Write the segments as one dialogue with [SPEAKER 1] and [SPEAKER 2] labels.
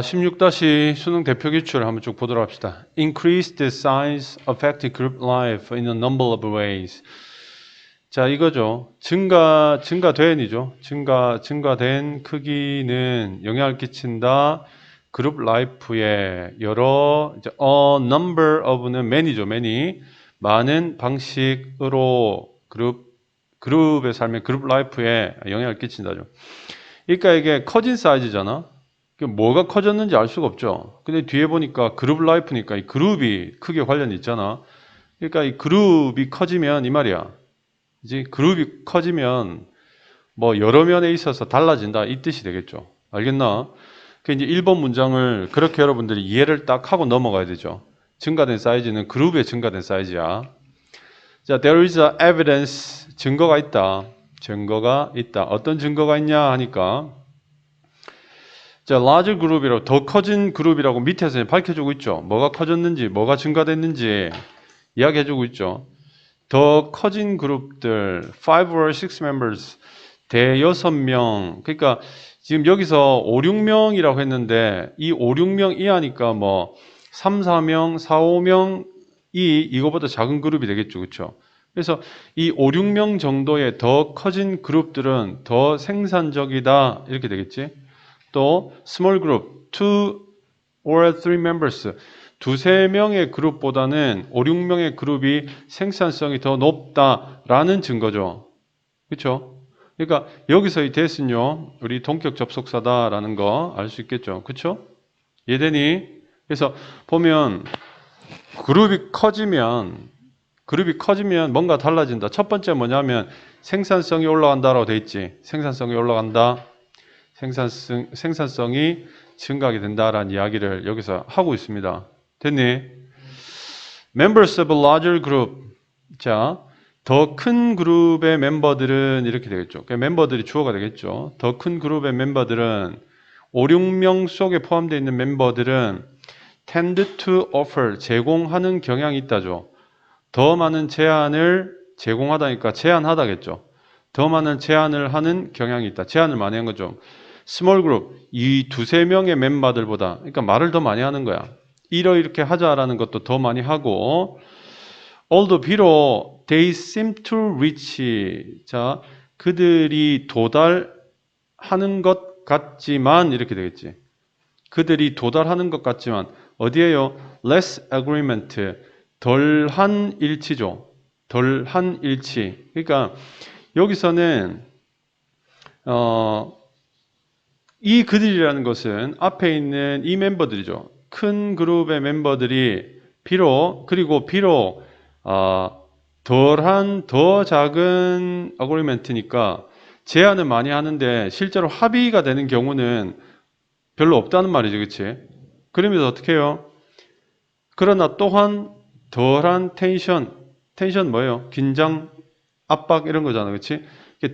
[SPEAKER 1] 16 수능 대표 기출을 한번 쭉 보도록 합시다. Increase the size affected group life in a number of ways. 자, 이거죠. 증가된이죠. 증가된 크기는 영향을 끼친다. 그룹 라이프에 여러, 이제, a number of는 many죠. many. 많은 방식으로 그룹의 삶의 그룹 라이프에 영향을 끼친다죠. 그러니까 이게 커진 사이즈잖아. 뭐가 커졌는지 알 수가 없죠. 근데 뒤에 보니까 그룹 라이프니까 이 그룹이 크게 관련이 있잖아. 그러니까 이 그룹이 커지면 이 말이야. 이제 그룹이 커지면 뭐 여러 면에 있어서 달라진다 이 뜻이 되겠죠. 알겠나? 그 이제 1번 문장을 그렇게 여러분들이 이해를 딱 하고 넘어가야 되죠. 증가된 사이즈는 그룹의 증가된 사이즈야. 자, there is a evidence. 증거가 있다. 증거가 있다. 어떤 증거가 있냐 하니까 자, large 그룹이라고 더 커진 그룹이라고 밑에서 밝혀주고 있죠. 뭐가 커졌는지, 뭐가 증가됐는지 이야기해주고 있죠. 더 커진 그룹들, 5 or 6 members, 대여섯 명. 그러니까 지금 여기서 5, 6명이라고 했는데 이 5, 6명 이하니까 뭐 3, 4명, 4, 5명이 이거보다 작은 그룹이 되겠죠. 그렇죠? 그래서 이 5, 6명 정도의 더 커진 그룹들은 더 생산적이다. 이렇게 되겠지. 또 small group, 2 or 3 members, 두세 명의 그룹보다는 5, 6명의 그룹이 생산성이 더 높다라는 증거죠. 그렇죠? 그러니까 여기서 이 that은요, 우리 동격 접속사다라는 거 알 수 있겠죠. 그렇죠? 이해되니? 그래서 보면 그룹이 커지면 뭔가 달라진다. 첫 번째 뭐냐면 생산성이 올라간다라고 돼 있지. 생산성이 올라간다. 생산성이 증가하게 된다라는 이야기를 여기서 하고 있습니다. 됐니? Members of a larger group. 자, 더 큰 그룹의 멤버들은 이렇게 되겠죠. 멤버들이 주어가 되겠죠. 더 큰 그룹의 멤버들은 5, 6명 속에 포함되어 있는 멤버들은 tend to offer, 제공하는 경향이 있다죠. 더 많은 제안을 제공하다니까 제안하다겠죠. 더 많은 제안을 하는 경향이 있다. 제안을 많이 한 거죠. 스몰 그룹, 이 두세 명의 멤버들보다, 그러니까 말을 더 많이 하는 거야. 이렇게 하자라는 것도 더 많이 하고, although 비록 they seem to reach, 자, 그들이 도달하는 것 같지만 이렇게 되겠지. 그들이 도달하는 것 같지만 어디에요? less agreement, 덜한 일치죠. 덜한 일치. 그러니까 여기서는 이 그들이라는 것은 앞에 있는 이 멤버들이죠. 큰 그룹의 멤버들이 비록 덜한 더 작은 어그리먼트니까 제안을 많이 하는데 실제로 합의가 되는 경우는 별로 없다는 말이죠. 그렇지? 그러면서 어떻게 해요? 그러나 또한 덜한 텐션 뭐예요? 긴장, 압박 이런 거잖아. 그렇지?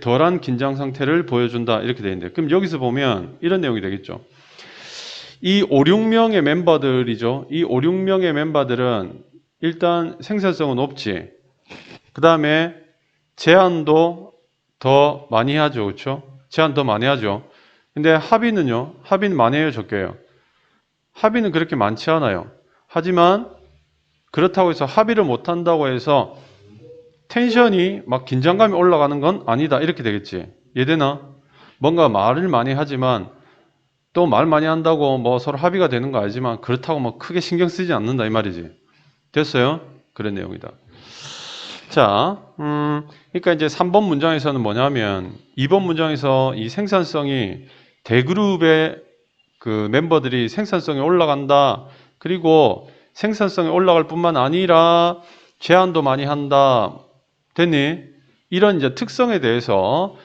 [SPEAKER 1] 덜한 긴장 상태를 보여준다. 이렇게 되어 있는데. 그럼 여기서 보면 이런 내용이 되겠죠. 이 5, 6명의 멤버들이죠. 이 5, 6명의 멤버들은 일단 생산성은 높지. 그 다음에 제안도 더 많이 하죠. 그렇죠? 제안 더 많이 하죠. 근데 합의는요. 합의는 많이 해요. 적게요. 합의는 그렇게 많지 않아요. 하지만 그렇다고 해서 합의를 못한다고 해서 텐션이 막 긴장감이 올라가는 건 아니다. 이렇게 되겠지. 이해되나? 뭔가 말을 많이 하지만 또 말 많이 한다고 뭐 서로 합의가 되는 거 알지만 그렇다고 뭐 크게 신경 쓰지 않는다 이 말이지. 됐어요? 그런 내용이다. 자, 그러니까 이제 3번 문장에서는 뭐냐면 2번 문장에서 이 생산성이 대그룹의 그 멤버들이 생산성이 올라간다. 그리고 생산성이 올라갈 뿐만 아니라 제안도 많이 한다. 됐니? 이런 이제 특성에 대해서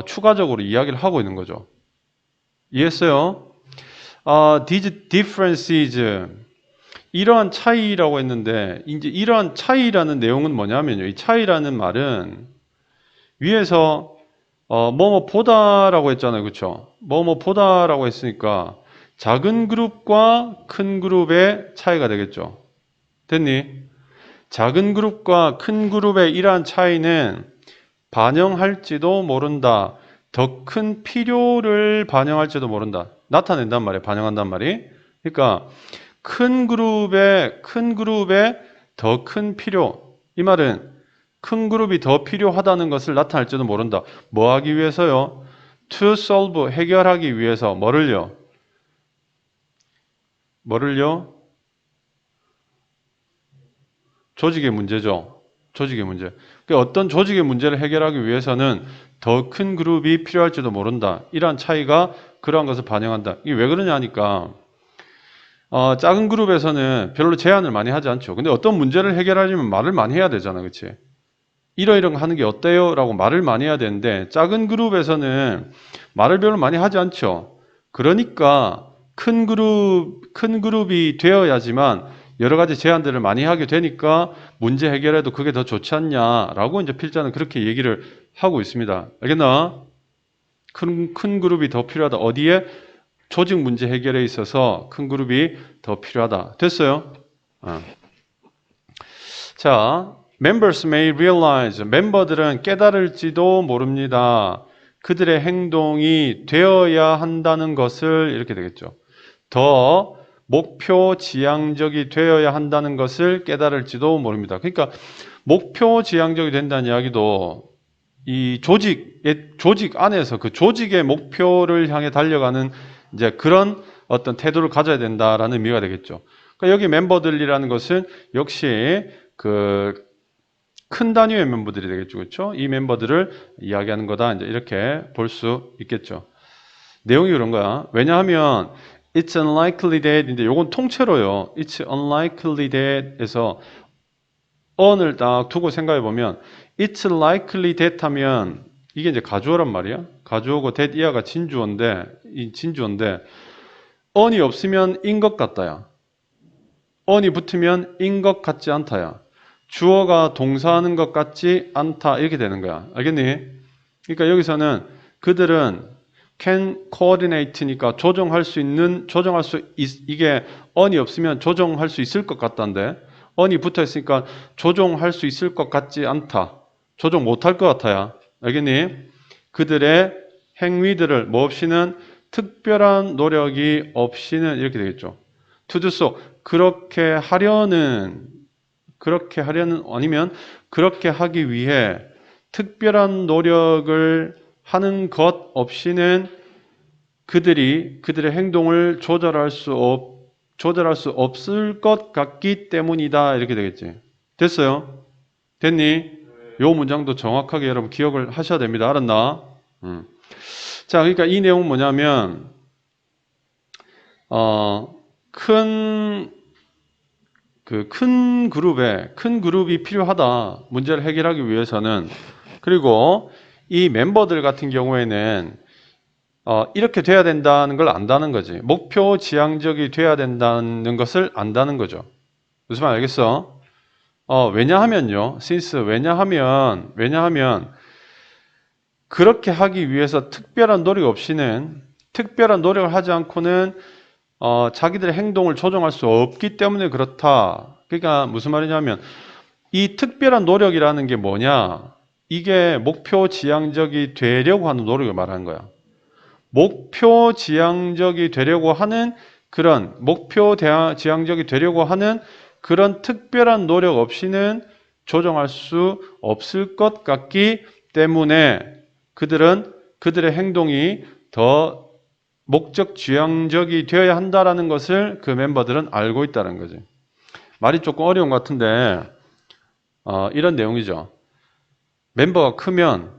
[SPEAKER 1] 추가적으로 이야기를 하고 있는 거죠. 이해했어요? These differences, 이러한 차이라고 했는데 이제 이러한 차이라는 내용은 뭐냐면요. 이 차이라는 말은 위에서 뭐뭐 보다라고 했잖아요. 그렇죠? 뭐뭐 보다라고 했으니까 작은 그룹과 큰 그룹의 차이가 되겠죠. 됐니? 작은 그룹과 큰 그룹의 이러한 차이는 반영할지도 모른다. 더 큰 필요를 반영할지도 모른다. 나타낸단 말이에요. 반영한단 말이. 그러니까 큰 그룹에 더 큰 필요. 이 말은 큰 그룹이 더 필요하다는 것을 나타낼지도 모른다. 뭐 하기 위해서요? To solve, 해결하기 위해서 뭐를요? 조직의 문제죠. 조직의 문제. 그러니까 어떤 조직의 문제를 해결하기 위해서는 더 큰 그룹이 필요할지도 모른다. 이러한 차이가 그러한 것을 반영한다. 이게 왜 그러냐 하니까 작은 그룹에서는 별로 제안을 많이 하지 않죠. 근데 어떤 문제를 해결하려면 말을 많이 해야 되잖아. 그치? 이러이러 하는 게 어때요? 라고 말을 많이 해야 되는데 작은 그룹에서는 말을 별로 많이 하지 않죠. 그러니까 큰 그룹이 되어야지만 여러 가지 제안들을 많이 하게 되니까 문제 해결에도 그게 더 좋지 않냐라고 이제 필자는 그렇게 얘기를 하고 있습니다. 알겠나? 큰 그룹이 더 필요하다. 어디에? 조직 문제 해결에 있어서 큰 그룹이 더 필요하다. 됐어요? 자, members may realize. 멤버들은 깨달을지도 모릅니다. 그들의 행동이 되어야 한다는 것을 이렇게 되겠죠. 더 목표 지향적이 되어야 한다는 것을 깨달을지도 모릅니다. 그러니까 목표 지향적이 된다는 이야기도 이 조직 안에서 그 조직의 목표를 향해 달려가는 이제 그런 어떤 태도를 가져야 된다라는 의미가 되겠죠. 그러니까 여기 멤버들이라는 것은 역시 그 큰 단위의 멤버들이 되겠죠. 그렇죠? 이 멤버들을 이야기하는 거다. 이제 이렇게 볼 수 있겠죠. 내용이 그런 거야. 왜냐하면 it's unlikely that 인데 요건 통째로요. it's unlikely that에서 on을 딱 두고 생각해 보면 it's likely that 하면 이게 이제 가주어란 말이야. 가주어고 that 이하가 진주어인데 on이 없으면 인 것 같다야. on이 붙으면 인 것 같지 않다야. 주어가 동사하는 것 같지 않다 이렇게 되는 거야. 알겠니? 그러니까 여기서는 그들은 can coordinate니까 이게 on이 없으면 조종할 수 있을 것 같다는데 on이 붙어 있으니까 조종할 수 있을 것 같지 않다. 조종 못할 것 같아야. 알겠니? 그들의 행위들을 뭐 없이는 특별한 노력이 없이는 이렇게 되겠죠. to do so 그렇게 하려는 아니면 그렇게 하기 위해 특별한 노력을 하는 것 없이는 그들의 행동을 조절할 수 없을 것 같기 때문이다. 이렇게 되겠지. 됐어요? 됐니? 요 문장도 정확하게 여러분 기억을 하셔야 됩니다. 알았나? 자, 그러니까 이 내용은 뭐냐면 큰 그룹이 필요하다. 문제를 해결하기 위해서는. 그리고 이 멤버들 같은 경우에는 이렇게 돼야 된다는 걸 안다는 거지. 목표 지향적이 돼야 된다는 것을 안다는 거죠. 무슨 말 알겠어? 왜냐하면요. 왜냐하면 그렇게 하기 위해서 특별한 노력을 하지 않고는 자기들의 행동을 조정할 수 없기 때문에 그렇다. 그러니까 무슨 말이냐면 이 특별한 노력이라는 게 뭐냐? 이게 목표 지향적이 되려고 하는 노력을 말하는 거야. 목표 지향적이 되려고 하는 그런 특별한 노력 없이는 조정할 수 없을 것 같기 때문에 그들의 행동이 더 목적 지향적이 되어야 한다라는 것을 그 멤버들은 알고 있다는 거지. 말이 조금 어려운 것 같은데 이런 내용이죠. 멤버가 크면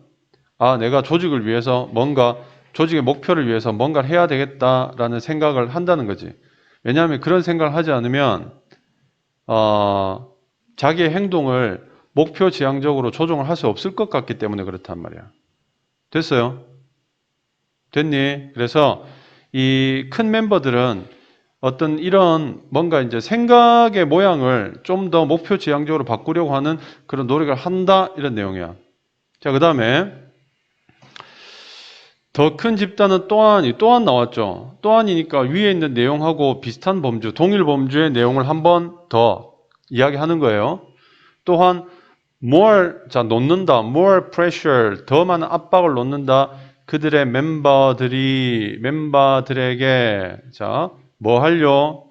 [SPEAKER 1] 내가 조직의 목표를 위해서 뭔가를 해야 되겠다라는 생각을 한다는 거지. 왜냐하면 그런 생각을 하지 않으면 자기의 행동을 목표 지향적으로 조정을 할 수 없을 것 같기 때문에 그렇단 말이야. 됐어요? 됐니? 그래서 이 큰 멤버들은 어떤 이런 뭔가 이제 생각의 모양을 좀 더 목표 지향적으로 바꾸려고 하는 그런 노력을 한다 이런 내용이야. 자, 그 다음에 더 큰 집단은 또한 나왔죠. 또한이니까 위에 있는 내용하고 비슷한 범주, 동일 범주의 내용을 한 번 더 이야기하는 거예요. 또한 more, 놓는다, more pressure, 더 많은 압박을 놓는다. 그들의 멤버들에게 자, 뭐 하려?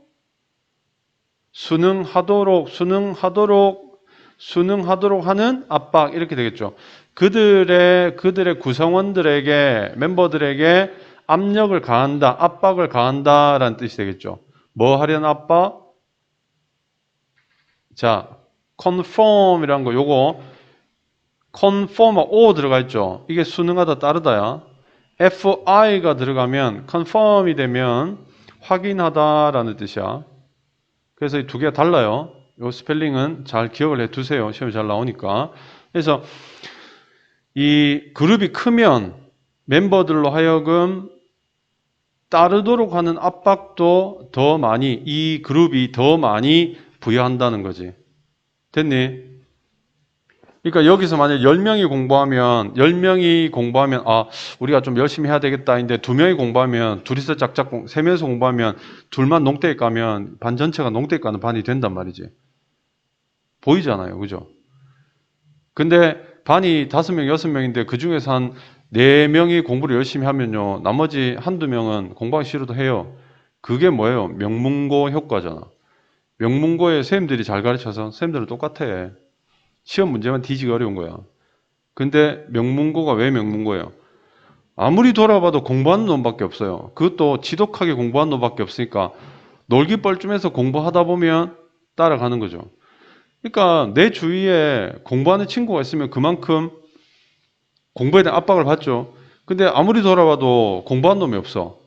[SPEAKER 1] 순응하도록 하는 압박 이렇게 되겠죠. 그들의 구성원들에게 멤버들에게 압력을 가한다, 압박을 가한다라는 뜻이 되겠죠. 뭐 하려는 압박? 자, conform이라는 거 요거 conform o 들어가 있죠. 이게 순응하다 따르다야. fi가 들어가면 conform이 되면 확인하다라는 뜻이야. 그래서 이 두 개가 달라요. 요 스펠링은 잘 기억을 해 두세요. 시험에 잘 나오니까. 그래서 이 그룹이 크면 멤버들로 하여금 따르도록 하는 압박도 더 많이, 이 그룹이 더 많이 부여한다는 거지. 됐니? 그러니까 여기서 만약 10명이 공부하면, 아, 우리가 좀 열심히 해야 되겠다. 인데 2명이 공부하면, 둘이서 짝짝, 3명이서 공부하면, 둘만 농대에 가면, 반 전체가 농대에 가는 반이 된단 말이지. 보이잖아요. 그죠? 근데 반이 5명, 6명인데 그 중에서 한 4명이 공부를 열심히 하면요. 나머지 한두 명은 공부하기 싫어도 해요. 그게 뭐예요? 명문고 효과잖아. 명문고에 선생님들이 잘 가르쳐서 선생님들은 똑같아. 시험 문제만 뒤지기 어려운 거야. 근데 명문고가 왜 명문고예요? 아무리 돌아봐도 공부하는 놈밖에 없어요. 그것도 지독하게 공부하는 놈밖에 없으니까 놀기 뻘쭘해서 공부하다 보면 따라가는 거죠. 그러니까 내 주위에 공부하는 친구가 있으면 그만큼 공부에 대한 압박을 받죠. 근데 아무리 돌아봐도 공부하는 놈이 없어.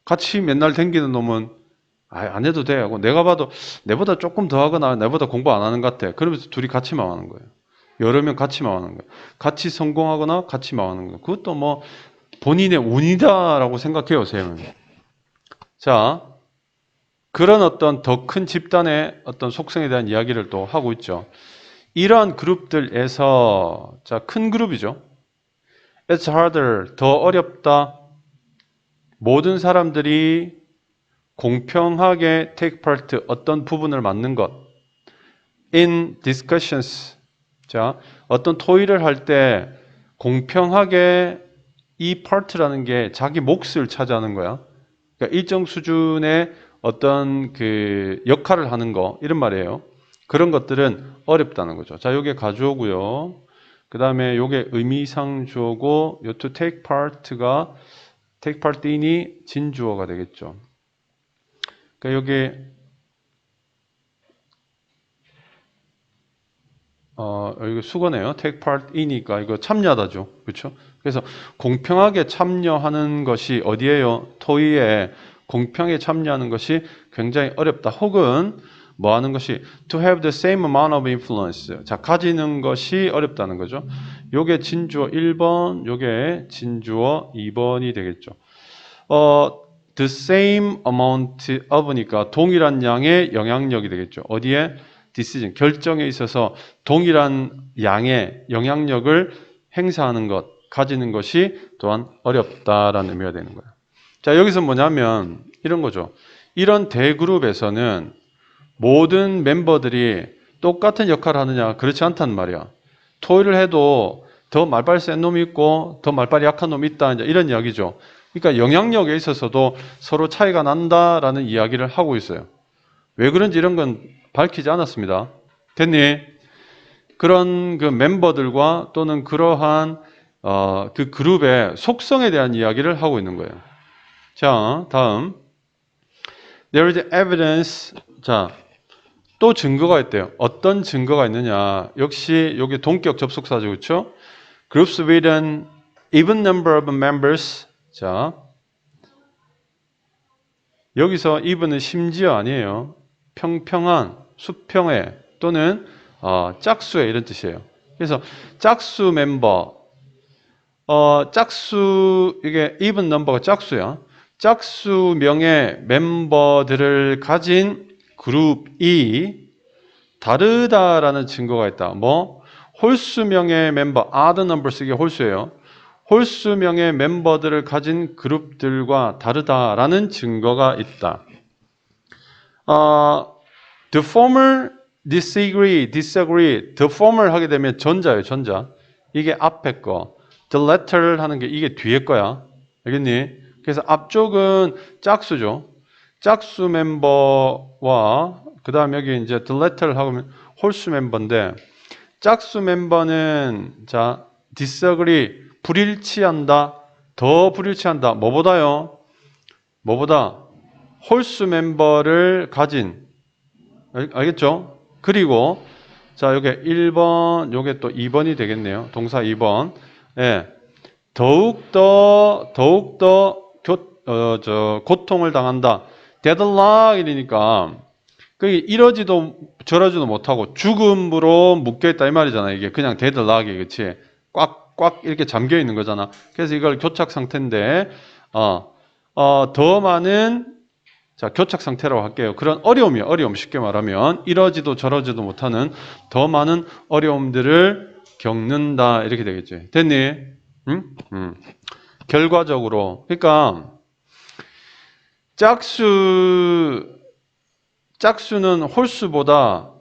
[SPEAKER 1] 같이 맨날 댕기는 놈은 안 해도 돼 하고 내가 봐도 내보다 조금 더 하거나 내보다 공부 안 하는 것 같아. 그러면서 둘이 같이 망하는 거예요. 여러 명 같이 망하는 거예요. 같이 성공하거나 같이 망하는 거예요. 그것도 뭐 본인의 운이다라고 생각해요, 쌤은. 자, 그런 어떤 더 큰 집단의 어떤 속성에 대한 이야기를 또 하고 있죠. 이러한 그룹들에서 자, 큰 그룹이죠. It's harder, 더 어렵다. 모든 사람들이 공평하게 take part, 어떤 부분을 맡는 것. In discussions. 자, 어떤 토의를 할 때 공평하게 이 part라는 게 자기 몫을 차지하는 거야. 그러니까 일정 수준의 어떤 그 역할을 하는 거, 이런 말이에요. 그런 것들은 어렵다는 거죠. 자, 요게 가주어고요. 그 다음에 요게 의미상 주어고, 요 to take part가 take part in이 진주어가 되겠죠. 그러니까 여기 여기 수거네요. take part in이니까 이거 참여하다죠. 그렇죠? 그래서 공평하게 참여하는 것이 어디예요? 토의에 공평하게 참여하는 것이 굉장히 어렵다. 혹은 뭐 하는 것이 to have the same amount of influence. 자, 가지는 것이 어렵다는 거죠. 요게 진주어 1번, 요게 진주어 2번이 되겠죠. the same amount of니까 동일한 양의 영향력이 되겠죠. 어디에? decision, 결정에 있어서 동일한 양의 영향력을 행사하는 것, 가지는 것이 또한 어렵다라는 의미가 되는 거예요. 자, 여기서 뭐냐면 이런 거죠. 이런 대그룹에서는 모든 멤버들이 똑같은 역할을 하느냐? 그렇지 않단 말이야. 토의를 해도 더 말빨 센 놈이 있고 더 말빨이 약한 놈이 있다. 이제 이런 이야기죠. 그러니까 영향력에 있어서도 서로 차이가 난다라는 이야기를 하고 있어요. 왜 그런지 이런 건 밝히지 않았습니다. 됐니? 그런 그 멤버들과 또는 그러한 그 그룹의 속성에 대한 이야기를 하고 있는 거예요. 자, 다음. There is evidence. 자, 또 증거가 있대요. 어떤 증거가 있느냐? 역시 여기 동격 접속사죠, 그렇죠? Groups with an even number of members. 자, 여기서 even은 심지어 아니에요. 평평한, 수평의 또는 짝수의 이런 뜻이에요. 그래서 짝수 멤버, 짝수 이게 even number가 짝수야. 짝수명의 멤버들을 가진 그룹이 다르다라는 증거가 있다. 뭐 홀수명의 member, odd numbers 이게 홀수예요. 홀수명의 멤버들을 가진 그룹들과 다르다라는 증거가 있다. The former disagree. The former 하게 되면 전자예요, 전자. 이게 앞에 거. the latter 하는 게 이게 뒤에 거야. 알겠니? 그래서 앞쪽은 짝수죠. 짝수 멤버와 그 다음 여기 이제 the latter 하면 홀수 멤버인데 짝수 멤버는 자 disagree 불일치한다. 더 불일치한다. 뭐보다요? 뭐보다 홀수 멤버를 가진 알겠죠? 그리고 자 요게 1번 요게 또 2번이 되겠네요. 동사 2번. 예. 더욱더 고통을 당한다. deadlock이니까 그게 이러지도 저러지도 못하고 죽음으로 묶여있다 이 말이잖아. 이게 그냥 deadlock이 그치? 꽉 이렇게 잠겨 있는 거잖아. 그래서 이걸 교착 상태인데 더 많은 자 교착 상태라고 할게요. 그런 어려움 쉽게 말하면 이러지도 저러지도 못하는 더 많은 어려움들을 겪는다 이렇게 되겠지. 됐니? 응? 결과적으로 그러니까 짝수는 홀수보다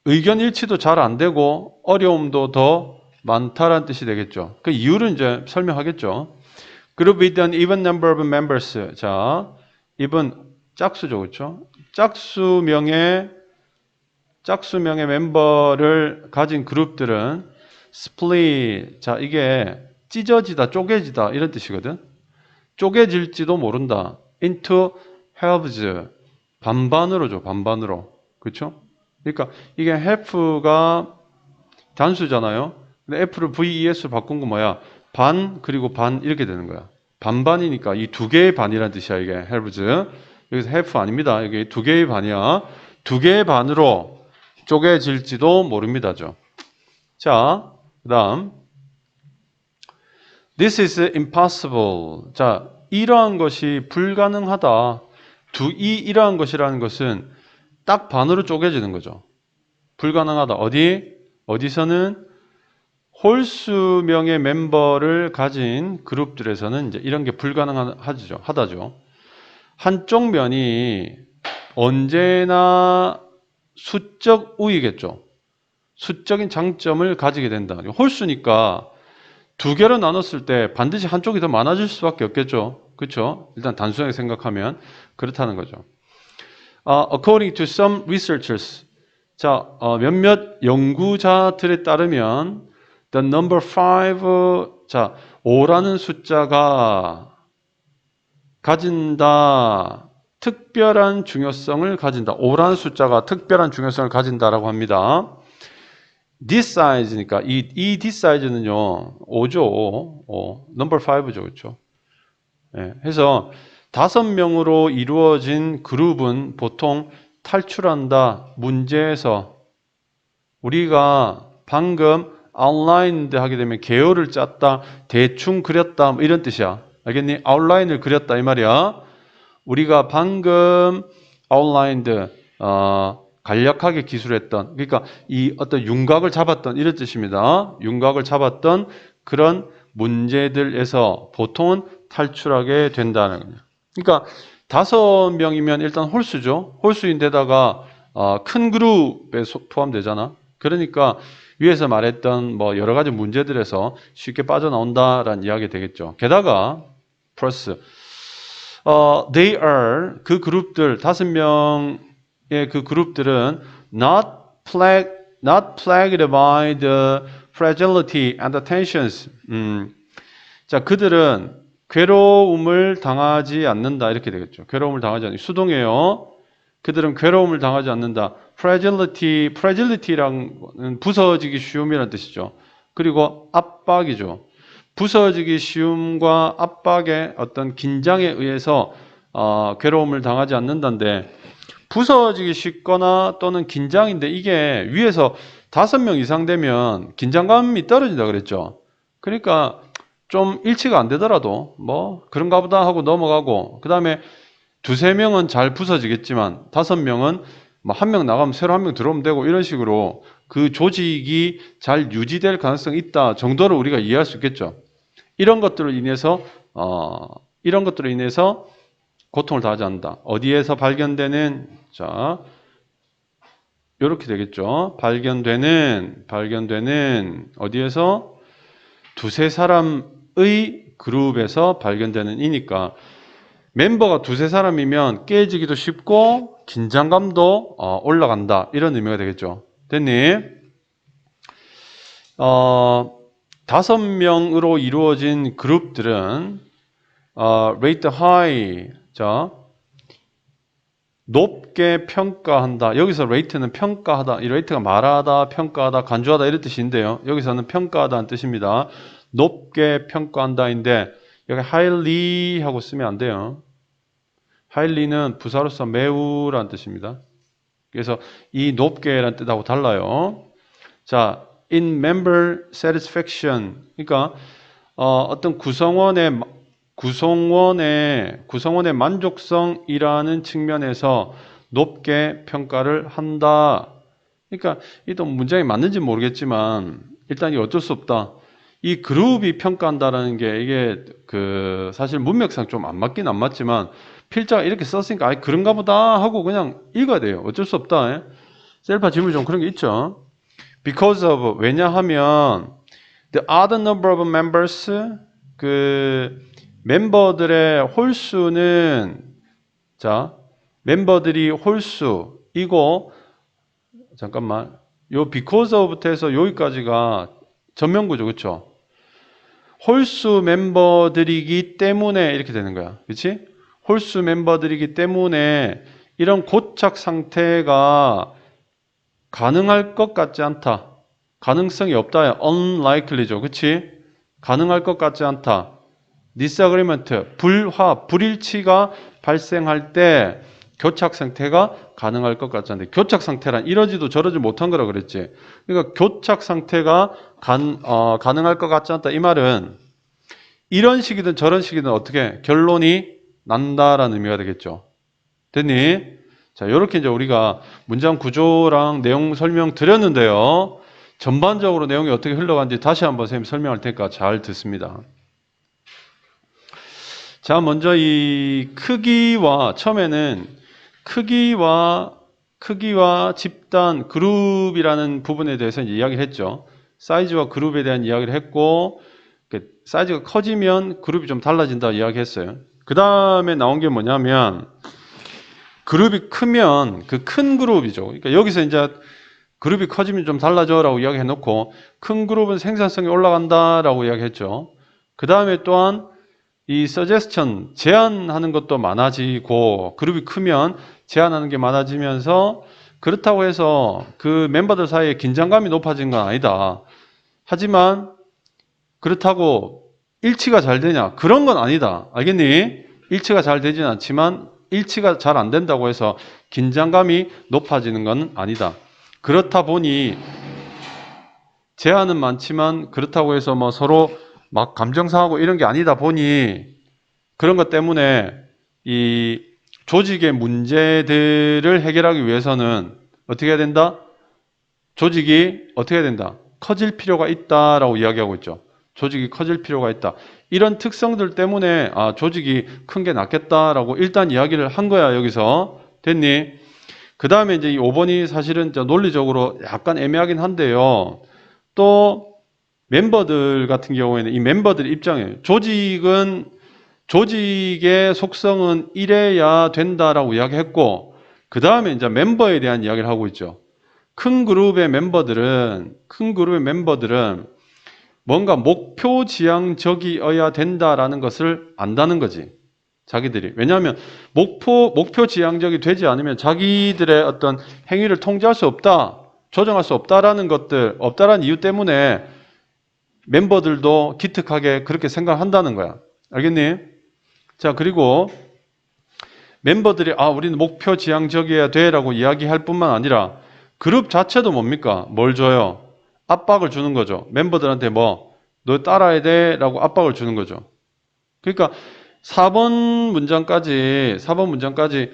[SPEAKER 1] 의견 일치도 잘 안 되고 어려움도 더 많다라는 뜻이 되겠죠. 그 이유를 이제 설명하겠죠. Group with an even number of members. 자, even 짝수죠, 그렇죠? 짝수명의 멤버를 가진 그룹들은 split. 자, 이게 찢어지다, 쪼개지다 이런 뜻이거든. 쪼개질지도 모른다. into halves. 반반으로 줘, 반반으로. 그렇죠? 그러니까 이게 half가 단수잖아요. 근데 F를 VES로 바꾼 건 뭐야? 반 그리고 반 이렇게 되는 거야. 반반이니까 이 두 개의 반이라는 뜻이야 이게 halves. 여기서 half 아닙니다. 이게 두 개의 반이야. 두 개의 반으로 쪼개질지도 모릅니다죠. 자, 그다음 This is impossible. 자, 이러한 것이 불가능하다. 이러한 것이라는 것은 딱 반으로 쪼개지는 거죠. 불가능하다. 어디서는 홀수명의 멤버를 가진 그룹들에서는 이제 이런 게 하다죠. 한쪽 면이 언제나 수적 우위겠죠. 수적인 장점을 가지게 된다. 홀수니까 두 개로 나눴을 때 반드시 한쪽이 더 많아질 수밖에 없겠죠. 그렇죠? 일단 단순하게 생각하면 그렇다는 거죠. According to some researchers, 자, 몇몇 연구자들에 따르면 the number 5, 자, 5라는 숫자가 가진다. 특별한 중요성을 가진다. 5라는 숫자가 특별한 중요성을 가진다라고 합니다. this size니까 이 this size는요 5죠. 5. number 5죠. 그렇죠? 예, 해서 5명으로 이루어진 그룹은 보통 탈출한다. 문제에서 우리가 방금 아웃라인드 하게 되면 개요를 짰다. 대충 그렸다. 뭐 이런 뜻이야. 알겠니? 아웃라인을 그렸다 이 말이야. 우리가 방금 아웃라인드 간략하게 기술했던 그러니까 이 어떤 윤곽을 잡았던 이런 뜻입니다. 윤곽을 잡았던 그런 문제들에서 보통은 탈출하게 된다는 거예요. 그러니까 5명이면 일단 홀수죠. 홀수인데다가 큰 그룹에 포함되잖아. 그러니까 위에서 말했던 뭐 여러 가지 문제들에서 쉽게 빠져나온다라는 이야기 되겠죠. 게다가 플러스 they are 그 그룹들 5명의 그 그룹들은 not plagued by the fragility and the tensions. 자, 그들은 괴로움을 당하지 않는다 이렇게 되겠죠. 괴로움을 당하지 않는다. 수동이에요. 그들은 괴로움을 당하지 않는다. fragility란 부서지기 쉬움이라는 뜻이죠. 그리고 압박이죠. 부서지기 쉬움과 압박의 어떤 긴장에 의해서 괴로움을 당하지 않는다는데 부서지기 쉽거나 또는 긴장인데 이게 위에서 5명 이상 되면 긴장감이 떨어진다 그랬죠. 그러니까 좀 일치가 안 되더라도 뭐 그런가 보다 하고 넘어가고 그 다음에 2-3명은 잘 부서지겠지만 5명은 뭐 1명 나가면 새로 1명 들어오면 되고 이런 식으로 그 조직이 잘 유지될 가능성이 있다 정도로 우리가 이해할 수 있겠죠. 이런 것들로 인해서 고통을 당하지 않는다. 어디에서 발견되는 자 이렇게 되겠죠. 발견되는 어디에서 두세 사람의 그룹에서 발견되는 이니까 멤버가 두세 사람이면 깨지기도 쉽고 긴장감도 올라간다. 이런 의미가 되겠죠. 됐니? 5명으로 이루어진 그룹들은 rate high. 자, 높게 평가한다. 여기서 rate는 평가하다. 이 rate가 말하다, 평가하다, 간주하다 이런 뜻인데요. 여기서는 평가하다는 뜻입니다. 높게 평가한다인데 여기 highly 하고 쓰면 안 돼요. highly는 부사로서 매우라는 뜻입니다. 그래서 이 높게라는 뜻하고 달라요. 자, in member satisfaction. 그러니까 어떤 구성원의 만족성이라는 측면에서 높게 평가를 한다. 그러니까 이또 문장이 맞는지 모르겠지만 일단 이 어쩔 수 없다. 이 그룹이 평가한다라는 게 이게 사실 문맥상 좀 안 맞긴 안 맞지만 필자가 이렇게 썼으니까 아 그런가 보다 하고 그냥 읽어야 돼요. 어쩔 수 없다. 셀파 지문 좀 그런 게 있죠. Because of 왜냐하면 the odd number of members 멤버들의 홀수는 자 멤버들이 홀수이고 잠깐만 요 because of부터 해서 여기까지가 전면구죠. 그렇죠? 홀수 멤버들이기 때문에 이렇게 되는 거야. 그렇지? 홀수 멤버들이기 때문에 이런 고착 상태가 가능할 것 같지 않다. 가능성이 없다. unlikely죠. 그렇지? 가능할 것 같지 않다. disagreement, 불일치가 발생할 때 교착 상태가 가능할 것 같지 않다. 교착 상태란 이러지도 저러지 못한 거라 그랬지. 그러니까 교착 상태가 가능할 것 같지 않다. 이 말은 이런 식이든 저런 식이든 어떻게 결론이 난다라는 의미가 되겠죠. 됐니? 자, 이렇게 이제 우리가 문장 구조랑 내용 설명 드렸는데요. 전반적으로 내용이 어떻게 흘러가는지 다시 한번 선생님 설명할 테니까 잘 듣습니다. 자, 먼저 이 처음에는 크기와 집단, 그룹이라는 부분에 대해서 이제 이야기를 했죠. 사이즈와 그룹에 대한 이야기를 했고, 사이즈가 커지면 그룹이 좀 달라진다 이야기했어요. 그 다음에 나온 게 뭐냐면, 그룹이 크면 그 큰 그룹이죠. 그러니까 여기서 이제 그룹이 커지면 좀 달라져라고 이야기해 놓고, 큰 그룹은 생산성이 올라간다라고 이야기했죠. 그 다음에 또한 이 suggestion, 제안하는 것도 많아지고 그룹이 크면 제안하는 게 많아지면서 그렇다고 해서 그 멤버들 사이에 긴장감이 높아진 건 아니다. 하지만 그렇다고 일치가 잘 되냐? 그런 건 아니다. 알겠니? 일치가 잘 되진 않지만 일치가 잘 안 된다고 해서 긴장감이 높아지는 건 아니다. 그렇다 보니 제안은 많지만 그렇다고 해서 뭐 서로 막 감정 상하고 이런 게 아니다 보니 그런 것 때문에 이 조직의 문제들을 해결하기 위해서는 어떻게 해야 된다? 조직이 어떻게 해야 된다? 커질 필요가 있다라고 이야기하고 있죠. 조직이 커질 필요가 있다. 이런 특성들 때문에 조직이 큰 게 낫겠다라고 일단 이야기를 한 거야. 여기서 됐니? 그 다음에 이제 이 5번이 사실은 논리적으로 약간 애매하긴 한데요. 또 멤버들 같은 경우에는 이 멤버들 입장에 조직의 속성은 이래야 된다라고 이야기했고 그 다음에 이제 멤버에 대한 이야기를 하고 있죠. 큰 그룹의 멤버들은 뭔가 목표 지향적이어야 된다라는 것을 안다는 거지. 자기들이. 왜냐하면 목표 지향적이 되지 않으면 자기들의 어떤 행위를 통제할 수 없다, 조정할 수 없다라는 이유 때문에 멤버들도 기특하게 그렇게 생각한다는 거야. 알겠니? 자, 그리고 멤버들이 우리는 목표 지향적이어야 돼라고 이야기할 뿐만 아니라 그룹 자체도 뭡니까? 뭘 줘요? 압박을 주는 거죠. 멤버들한테 너 따라야 돼라고 압박을 주는 거죠. 그러니까 4번 문장까지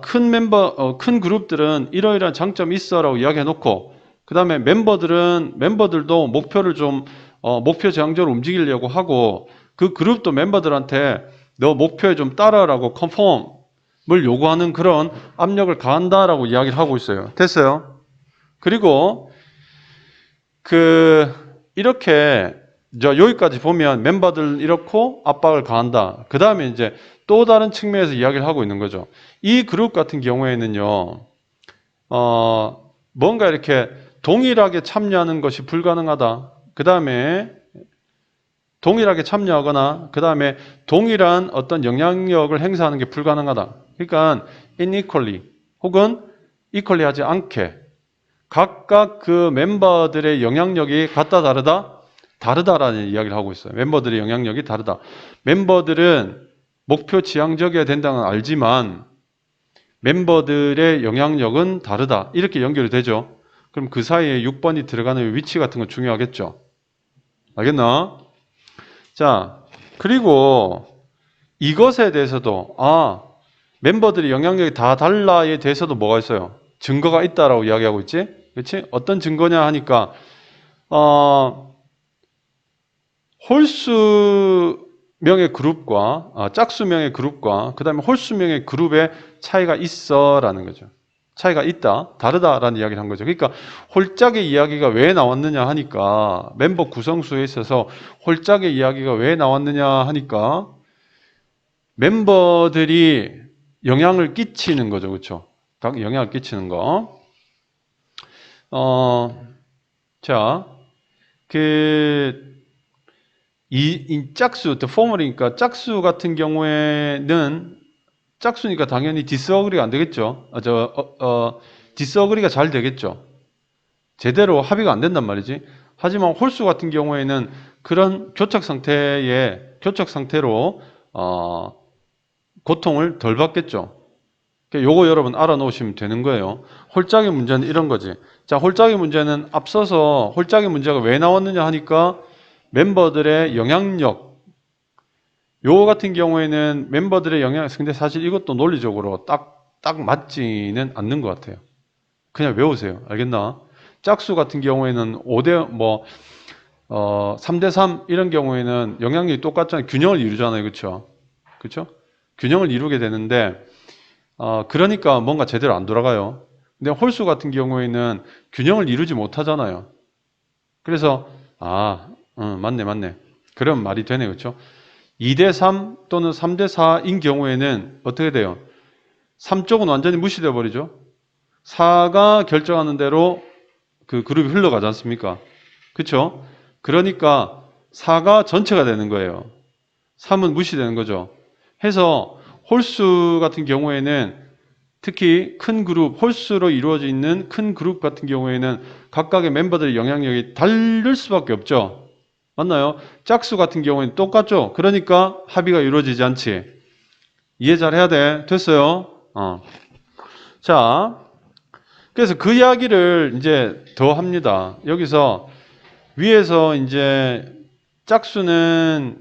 [SPEAKER 1] 큰 그룹들은 이러이러한 장점이 있어라고 이야기해 놓고 그 다음에 멤버들도 목표를 좀 목표 지향적으로 움직이려고 하고 그 그룹도 멤버들한테 너 목표에 좀 따라라고 컨펌을 요구하는 그런 압력을 가한다라고 이야기를 하고 있어요. 됐어요? 그리고 이렇게 여기까지 보면 멤버들 이렇고 압박을 가한다. 그 다음에 이제 또 다른 측면에서 이야기를 하고 있는 거죠. 이 그룹 같은 경우에는요, 뭔가 이렇게 동일하게 참여하는 것이 불가능하다. 그 다음에 동일하게 참여하거나 그 다음에 동일한 어떤 영향력을 행사하는 게 불가능하다. 그러니까 unequally 혹은 equally 하지 않게 각각 그 멤버들의 영향력이 같다 다르다? 다르다라는 이야기를 하고 있어요. 멤버들의 영향력이 다르다. 멤버들은 목표 지향적이어야 된다는 건 알지만 멤버들의 영향력은 다르다. 이렇게 연결이 되죠. 그럼 그 사이에 6번이 들어가는 위치 같은 건 중요하겠죠. 알겠나? 자, 그리고 이것에 대해서도 멤버들의 영향력이 다 달라에 대해서도 뭐가 있어요? 증거가 있다라고 이야기하고 있지? 그렇지? 어떤 증거냐 하니까 홀수명의 그룹과 짝수명의 그룹과 그 다음에 홀수명의 그룹의 차이가 있어라는 거죠. 차이가 있다, 다르다라는 이야기를 한 거죠. 그러니까 홀짝의 이야기가 왜 나왔느냐 하니까 멤버 구성수에 있어서 홀짝의 이야기가 왜 나왔느냐 하니까 멤버들이 영향을 끼치는 거죠. 그렇죠? 각 영향을 끼치는 거. 자, 이 짝수, 포멀이니까 짝수 같은 경우에는 짝수니까 당연히 디스어그리가 안 되겠죠. 디스어그리가 잘 되겠죠. 제대로 합의가 안 된단 말이지. 하지만 홀수 같은 경우에는 그런 교착 상태로 고통을 덜 받겠죠. 요거 여러분 알아놓으시면 되는 거예요. 홀짝의 문제는 이런 거지. 자, 홀짝의 문제는 앞서서 홀짝의 문제가 왜 나왔느냐 하니까 멤버들의 영향력. 요거 같은 경우에는 멤버들의 영향력, 근데 사실 이것도 논리적으로 딱 맞지는 않는 것 같아요. 그냥 외우세요. 알겠나? 짝수 같은 경우에는 3대3 이런 경우에는 영향력이 똑같잖아요. 균형을 이루잖아요. 그쵸? 그쵸? 균형을 이루게 되는데, 그러니까 뭔가 제대로 안 돌아가요. 근데 홀수 같은 경우에는 균형을 이루지 못하잖아요. 그래서, 맞네. 그런 말이 되네. 그쵸? 2대3 또는 3대4인 경우에는 어떻게 돼요? 3쪽은 완전히 무시되어 버리죠. 4가 결정하는 대로 그 그룹이 흘러가지 않습니까? 그쵸? 그러니까 4가 전체가 되는 거예요. 3은 무시되는 거죠. 해서 홀수 같은 경우에는 특히 큰 그룹, 홀수로 이루어져 있는 큰 그룹 같은 경우에는 각각의 멤버들의 영향력이 다를 수밖에 없죠. 맞나요? 짝수 같은 경우에는 똑같죠. 그러니까 합의가 이루어지지 않지. 이해 잘 해야 돼. 됐어요? 자, 그래서 그 이야기를 이제 더 합니다. 여기서 위에서 이제 짝수는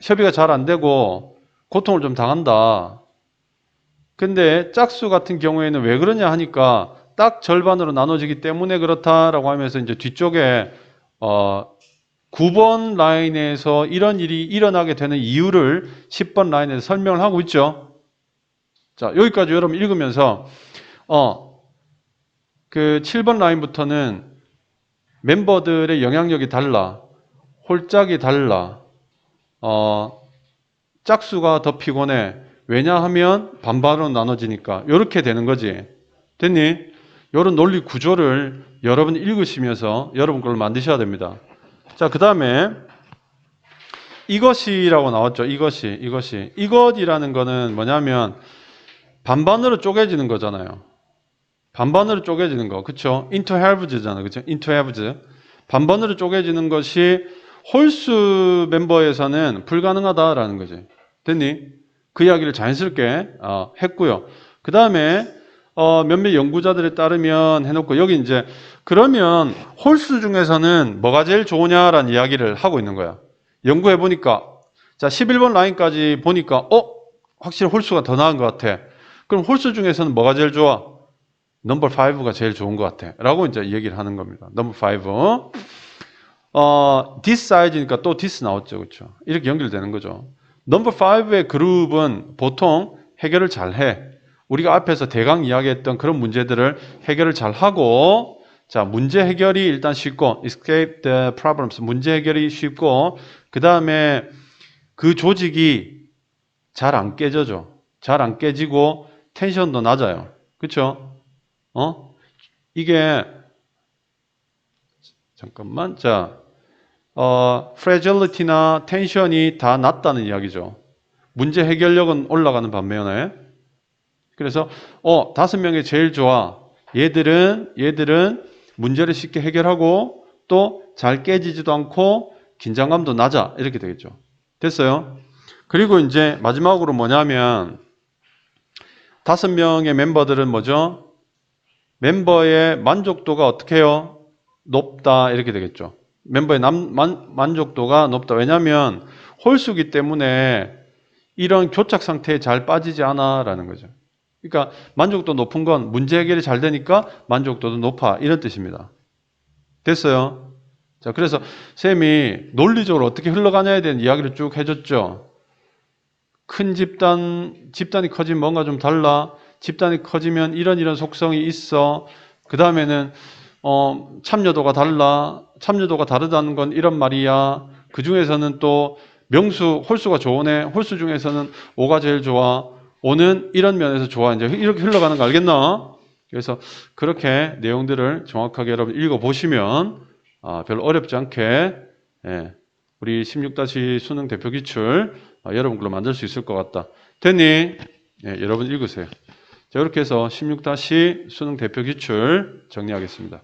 [SPEAKER 1] 협의가 잘 안 되고 고통을 좀 당한다. 근데 짝수 같은 경우에는 왜 그러냐 하니까 딱 절반으로 나눠지기 때문에 그렇다라고 하면서 이제 뒤쪽에 9번 라인에서 이런 일이 일어나게 되는 이유를 10번 라인에서 설명을 하고 있죠. 자, 여기까지 여러분 읽으면서 그 7번 라인부터는 멤버들의 영향력이 달라, 홀짝이 달라, 짝수가 더 피곤해. 왜냐하면 반반으로 나눠지니까. 이렇게 되는 거지. 됐니? 이런 논리 구조를 여러분이 읽으시면서 여러분 걸 만드셔야 됩니다. 자, 그 다음에 이것이라고 나왔죠. 이것이라는 거는 뭐냐면 반반으로 쪼개지는 거잖아요. 반반으로 쪼개지는 거. 그쵸? into halves잖아. 그쵸? into halves. 반반으로 쪼개지는 것이 홀수 멤버에서는 불가능하다라는 거지. 됐니? 그 이야기를 자연스럽게 했고요. 그 다음에 몇몇 연구자들에 따르면 해놓고 여기 이제 그러면 홀수 중에서는 뭐가 제일 좋으냐라는 이야기를 하고 있는 거야. 연구해 보니까 자 11번 라인까지 보니까 확실히 홀수가 더 나은 것 같아. 그럼 홀수 중에서는 뭐가 제일 좋아? 넘버 5가 제일 좋은 것 같아. 라고 이제 얘기를 하는 겁니다. 넘버 5. this size니까 또 this 나왔죠. 그렇죠? 이렇게 연결되는 거죠. 넘버 5의 그룹은 보통 해결을 잘 해. 우리가 앞에서 대강 이야기했던 그런 문제들을 해결을 잘 하고 자, 문제 해결이 일단 쉽고, escape the problems. 문제 해결이 쉽고, 그 다음에 그 조직이 잘 안 깨져져. 잘 안 깨지고, 텐션도 낮아요. 그쵸? 이게, 잠깐만, 자, fragility나 텐션이 다 낮다는 이야기죠. 문제 해결력은 올라가는 반면에. 그래서, 5명이 제일 좋아. 얘들은 문제를 쉽게 해결하고 또 잘 깨지지도 않고 긴장감도 낮아. 이렇게 되겠죠. 됐어요? 그리고 이제 마지막으로 뭐냐면 5명의 멤버들은 뭐죠? 멤버의 만족도가 어떻게 해요? 높다. 이렇게 되겠죠. 멤버의 만족도가 높다. 왜냐하면 홀수기 때문에 이런 교착 상태에 잘 빠지지 않아 라는 거죠. 그러니까 만족도 높은 건 문제 해결이 잘 되니까 만족도도 높아. 이런 뜻입니다. 됐어요? 자, 그래서 쌤이 논리적으로 어떻게 흘러가냐에 대한 이야기를 쭉 해줬죠. 큰 집단이 커지면 뭔가 좀 달라. 집단이 커지면 이런 속성이 있어. 그 다음에는 참여도가 달라. 참여도가 다르다는 건 이런 말이야. 그 중에서는 또 홀수가 좋으네. 홀수 중에서는 5가 제일 좋아. 5는 이런 면에서 좋아. 이제 이렇게 흘러가는 거 알겠나? 그래서 그렇게 내용들을 정확하게 여러분 읽어보시면 별로 어렵지 않게 우리 16- 수능 대표 기출 여러분 걸로 만들 수 있을 것 같다. 됐니? 여러분 읽으세요. 자, 이렇게 해서 16- 수능 대표 기출 정리하겠습니다.